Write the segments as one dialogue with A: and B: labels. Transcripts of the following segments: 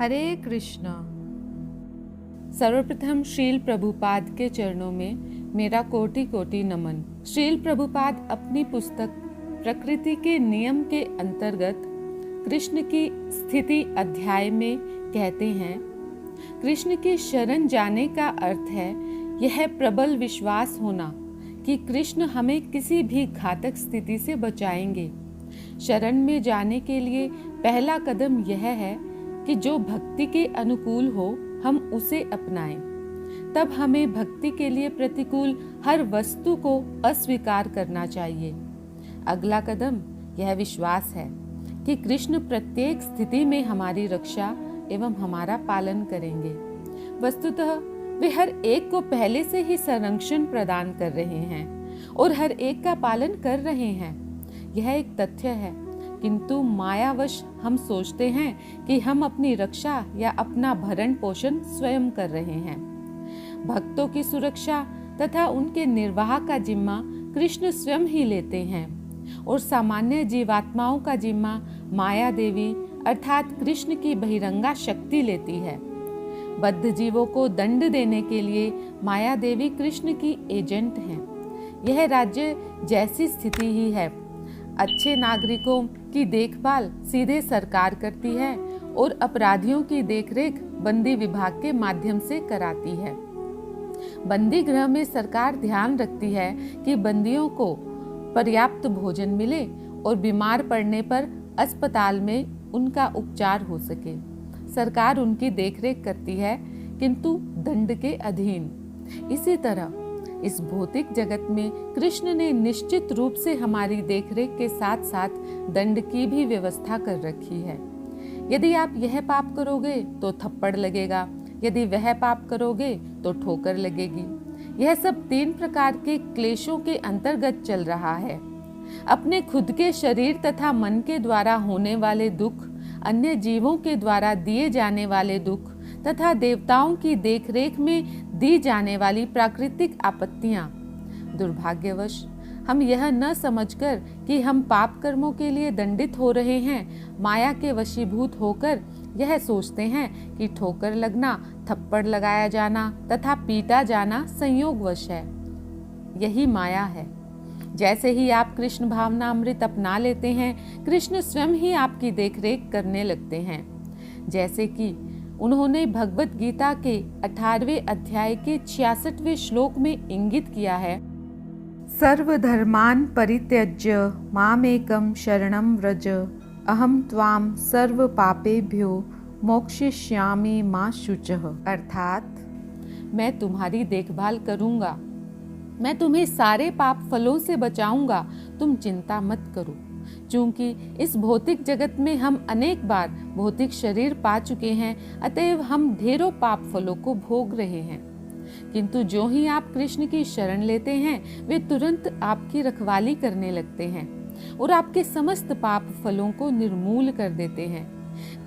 A: हरे कृष्णा। सर्वप्रथम श्रील प्रभुपाद के चरणों में मेरा कोटि कोटि नमन। श्रील प्रभुपाद अपनी पुस्तक प्रकृति के नियम के अंतर्गत कृष्ण की स्थिति अध्याय में कहते हैं, कृष्ण की शरण जाने का अर्थ है यह प्रबल विश्वास होना कि कृष्ण हमें किसी भी घातक स्थिति से बचाएंगे। शरण में जाने के लिए पहला कदम यह है कि जो भक्ति के अनुकूल हो हम उसे अपनाएं। तब हमें भक्ति के लिए प्रतिकूल हर वस्तु को अस्वीकार करना चाहिए। अगला कदम यह विश्वास है कि कृष्ण प्रत्येक स्थिति में हमारी रक्षा एवं हमारा पालन करेंगे। वस्तुतः वे हर एक को पहले से ही संरक्षण प्रदान कर रहे हैं और हर एक का पालन कर रहे हैं। यह एक तथ्य है, किंतु मायावश हम सोचते हैं कि हम अपनी रक्षा या अपना भरण पोषण स्वयं कर रहे हैं। भक्तों की सुरक्षा तथा उनके निर्वाह का जिम्मा कृष्ण स्वयं ही लेते हैं और सामान्य जीवात्माओं का जिम्मा माया देवी अर्थात कृष्ण की बहिरंगा शक्ति लेती है। बद्ध जीवों को दंड देने के लिए माया देवी कृष्ण की एजेंट हैं। यह राज्य जैसी स्थिति ही है। अच्छे नागरिकों की देखभाल सीधे सरकार करती है और अपराधियों की देखरेख बंदी विभाग के माध्यम से कराती है। बंदी गृह में सरकार ध्यान रखती है कि बंदियों को पर्याप्त भोजन मिले और बीमार पड़ने पर अस्पताल में उनका उपचार हो सके। सरकार उनकी देखरेख करती है, किंतु दंड के अधीन। इसी तरह इस भौतिक जगत में कृष्ण ने निश्चित रूप से हमारी देखरेख के साथ साथ दंड की भी व्यवस्था कर रखी है। यदि आप यह पाप करोगे तो थप्पड़ लगेगा, यदि वह पाप करोगे तो ठोकर लगेगी। यह सब 3 प्रकार के क्लेशों के अंतर्गत चल रहा है। अपने खुद के शरीर तथा मन के द्वारा होने वाले दुख, अन्य जीवों के द्वारा दिए जाने वाले दुख तथा देवताओं की देखरेख में दी जाने वाली प्राकृतिक आपत्तियां। दुर्भाग्यवश हम यह न समझकर कि हम पाप कर्मों के लिए दंडित हो रहे हैं, माया के वशीभूत होकर यह सोचते हैं कि ठोकर लगना, थप्पड़ लगाया जाना तथा पीटा जाना संयोगवश है। यही माया है। जैसे ही आप कृष्ण भावनामृत अपना लेते हैं, कृष्ण स्वयं ही आपकी देखरेख करने लगते हैं। जैसे कि उन्होंने भगवत गीता के 18वें अध्याय के 66वें श्लोक में इंगित किया है, सर्वधर्मान् परित्यज्य मामेकं शरणं व्रज अहम त्वाम सर्व पापेभ्यो मोक्षयिष्यामि मा शुचः। अर्थात मैं तुम्हारी देखभाल करूंगा, मैं तुम्हें सारे पाप फलों से बचाऊंगा, तुम चिंता मत करो। क्योंकि इस भौतिक जगत में हम अनेक बार भौतिक शरीर पा चुके हैं, अतएव हम ढेरों पाप फलों को भोग रहे हैं। किंतु जो ही आप कृष्ण की शरण लेते हैं, वे तुरंत आपकी रखवाली करने लगते हैं और आपके समस्त पाप फलों को निर्मूल कर देते हैं।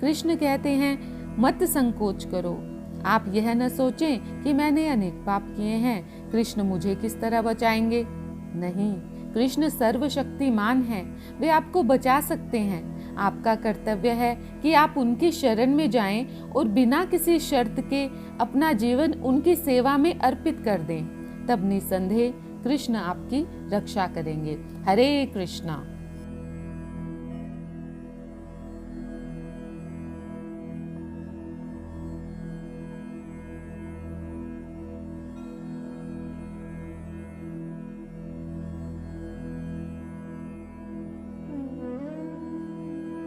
A: कृष्ण कहते हैं, मत संकोच करो। आप यह न सोचें कि मैंने अनेक पाप किए हैं, कृष्ण मुझे किस तरह बचाएंगे। नहीं, कृष्ण सर्वशक्तिमान हैं, वे आपको बचा सकते हैं। आपका कर्तव्य है कि आप उनकी शरण में जाएं और बिना किसी शर्त के अपना जीवन उनकी सेवा में अर्पित कर दें। तब निसंदेह कृष्ण आपकी रक्षा करेंगे। हरे कृष्णा।